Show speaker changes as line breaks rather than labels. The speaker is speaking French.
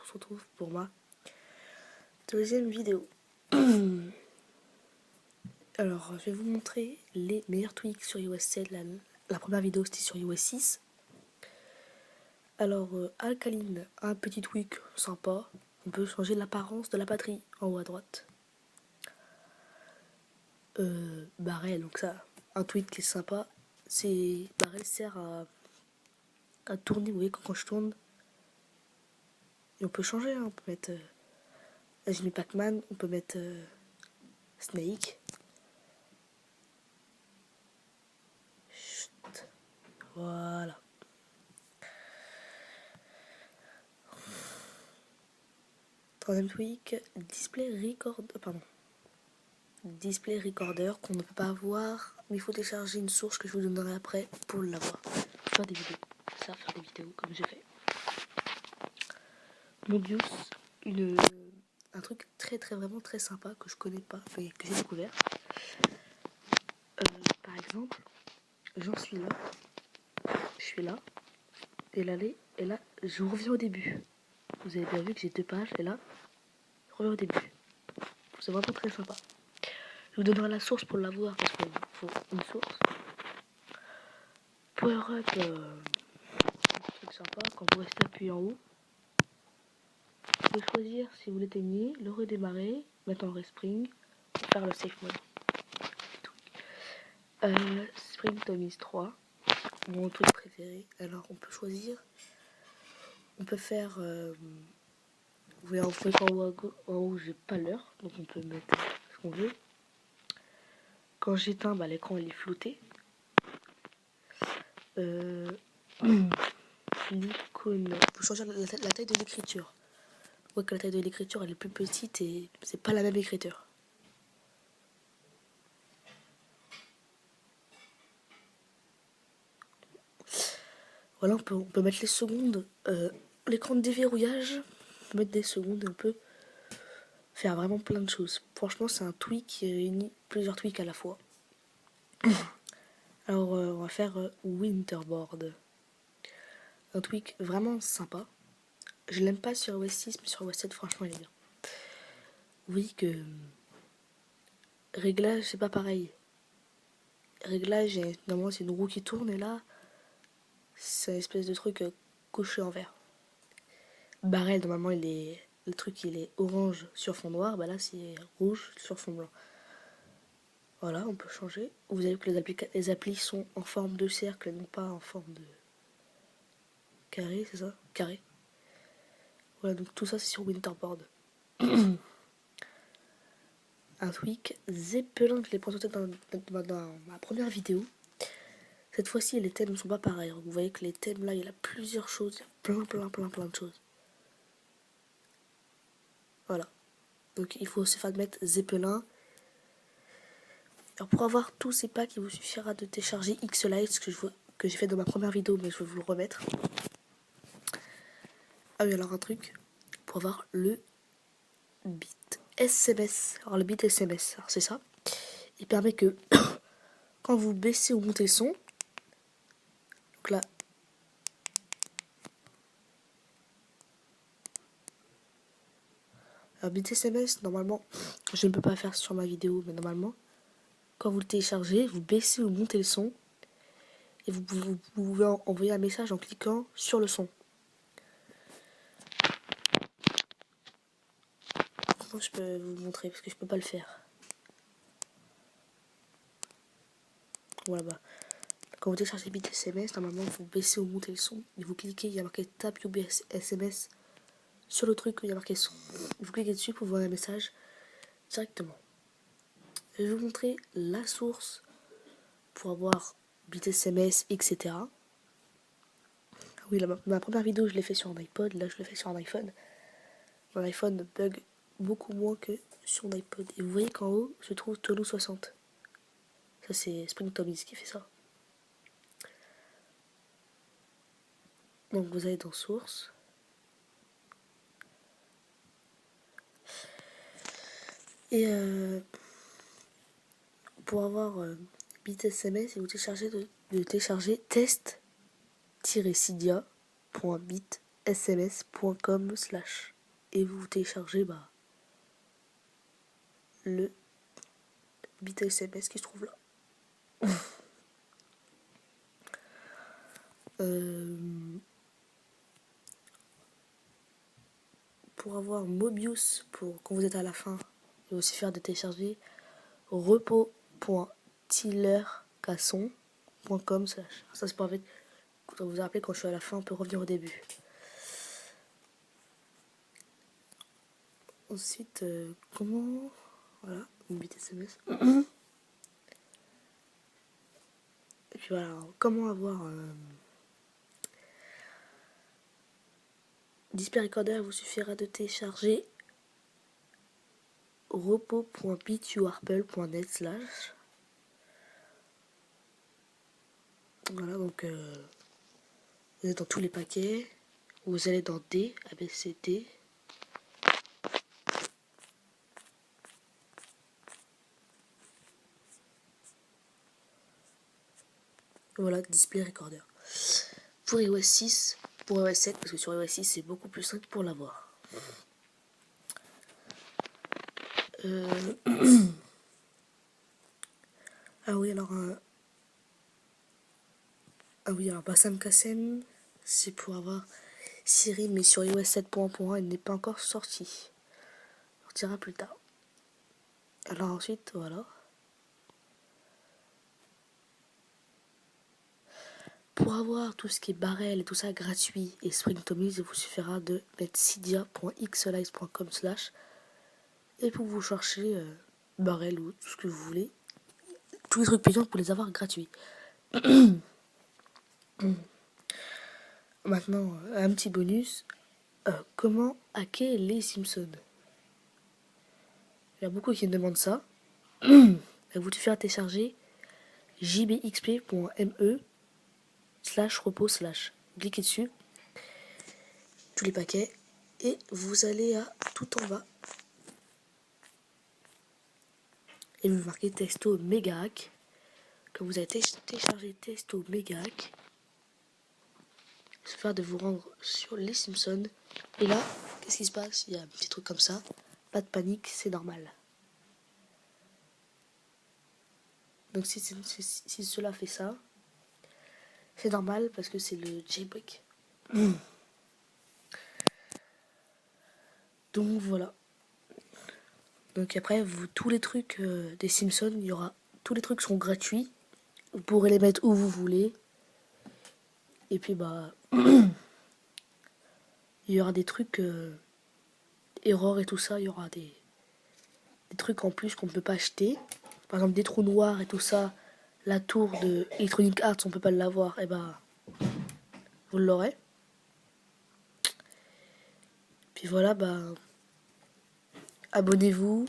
se retrouve pour ma deuxième vidéo. Alors, je vais vous montrer les meilleurs tweaks sur iOS 7. La première vidéo, c'était sur iOS 6. Alors, Alkaline a un petit tweak sympa. On peut changer l'apparence de la batterie en haut à droite. Barrel, donc ça, un tweak qui est sympa. C'est Barrel sert à tourner. Vous voyez, quand je tourne, et on peut changer. Hein, on peut mettre. Là, j'ai mis Pac-Man. On peut mettre Snake. Chut. Voilà. Troisième tweak, Display Recorder qu'on ne peut pas avoir, mais il faut télécharger une source que je vous donnerai après pour l'avoir. Faire des vidéos, ça, faire des vidéos comme j'ai fait. Mobius, un truc vraiment très sympa que je connais pas, que j'ai découvert. Par exemple, je suis là, et là, je reviens au début. Vous avez bien vu que j'ai 2 pages, et là, je reviens au début. C'est vraiment très sympa. Je vous donnerai la source pour l'avoir parce qu'il faut une source. Power Up, un truc sympa. Quand vous restez appuyé en haut, vous pouvez choisir si vous l'éteignez, le redémarrer, mettre en respring, ou faire le safe mode. Spring Tommy's 3, mon truc préféré. Alors on peut choisir, on peut faire, vous voyez en haut j'ai pas l'heure, donc on peut mettre ce qu'on veut. Quand j'éteins, l'écran il est flouté. L'icône, faut changer la taille de l'écriture. On voit que la taille de l'écriture elle est plus petite et c'est pas la même écriture. Voilà, on peut mettre les secondes, l'écran de déverrouillage, on peut mettre des secondes et on peut faire vraiment plein de choses. Franchement, c'est un tweak qui réunit plusieurs tweaks à la fois. Alors, on va faire Winterboard. Un tweak vraiment sympa. Je l'aime pas sur iOS 6, mais sur iOS 7, franchement, il est bien. Vous voyez que réglage, c'est pas pareil. Réglage, normalement, c'est une roue qui tourne et là, c'est une espèce de truc couché en vert. Barrel, normalement, le truc il est orange sur fond noir, là c'est rouge sur fond blanc. Voilà, on peut changer. Vous avez vu que les applis sont en forme de cercle et non pas en forme de carré, c'est ça? Carré. Voilà, donc tout ça c'est sur Winterboard. Un tweak Zeppelin que je l'ai présenté dans ma première vidéo. Cette fois-ci les thèmes ne sont pas pareils. Vous voyez que les thèmes là, il y a plusieurs choses, il y a plein de choses. Voilà. Donc il faut aussi faire de mettre Zeppelin. Alors pour avoir tous ces packs, il vous suffira de télécharger Xlite, que j'ai fait dans ma première vidéo, mais je vais vous le remettre. Ah oui, alors un truc, pour avoir le bit SMS. Alors le bit SMS, alors c'est ça. Il permet que quand vous baissez ou montez le son, donc là, alors bit SMS, normalement, je ne peux pas faire sur ma vidéo, mais normalement, quand vous le téléchargez, vous baissez ou montez le son, et vous pouvez envoyer un message en cliquant sur le son. Comment je peux vous montrer parce que je peux pas le faire. Voilà, quand vous téléchargez bit SMS, normalement vous baissez ou montez le son et vous cliquez, il y a marqué Tap UB SMS sur le truc où il y a marqué son. Vous cliquez dessus pour voir un message directement. Je vais vous montrer la source pour avoir bit SMS, etc. Oui, ma première vidéo je l'ai fait sur un iPod, là je le fais sur un iPhone. Mon iPhone bug beaucoup moins que sur un iPod. Et vous voyez qu'en haut se trouve Tono 60. Ça c'est Spring Tommy's qui fait ça. Donc vous allez dans source. Et pour avoir bit SMS, il vous téléchargez de télécharger test-cydia.bitsms.com/. et vous téléchargez le bit SMS qui se trouve là. Pour avoir Mobius, pour quand vous êtes à la fin, il va aussi faire de télécharger repos.tillercasson.com. Ça c'est pour avec, quand vous vous rappelez, quand je suis à la fin, on peut revenir au début. Ensuite, comment... Voilà, une bit SMS. Et puis voilà, comment avoir... Display Recorder, il vous suffira de télécharger repos.bituarple.net/. Voilà, donc vous êtes dans tous les paquets. Vous allez dans D, ABCD. Voilà, Display Recorder. Pour iOS 6, pour iOS 7, parce que sur iOS 6, c'est beaucoup plus simple pour l'avoir. Ah oui, alors... Ah oui, alors Bassam Kassem, c'est pour avoir Siri, mais sur iOS 7.1, il n'est pas encore sorti. On sortira plus tard. Alors ensuite, voilà. Pour avoir tout ce qui est Barrel et tout ça gratuit et Spring Tommies, il vous suffira de mettre cydia.xalize.com/ et pour vous chercher Barrel ou tout ce que vous voulez. Tous les trucs payants pour les avoir gratuits. Maintenant, un petit bonus. Comment hacker les Simpsons? Il y a beaucoup qui me demandent ça. Vous suffira de télécharger jbxp.me/repos/. Cliquez dessus, tous les paquets, et vous allez à tout en bas. Et vous marquez Testo Mega Hack. Quand vous avez téléchargé Testo Mega Hack, il suffira de vous rendre sur les Simpsons. Et là, qu'est-ce qui se passe? Il y a un petit truc comme ça. Pas de panique, c'est normal. Donc si cela fait ça, c'est normal parce que c'est le jailbreak. Donc voilà. Donc après, tous les trucs des Simpsons, tous les trucs seront gratuits. Vous pourrez les mettre où vous voulez. Et puis il y aura des trucs erreurs et tout ça. Il y aura des trucs en plus qu'on ne peut pas acheter. Par exemple des trous noirs et tout ça. La tour de Electronic Arts, on peut pas l'avoir. Et vous l'aurez. Puis voilà, abonnez-vous.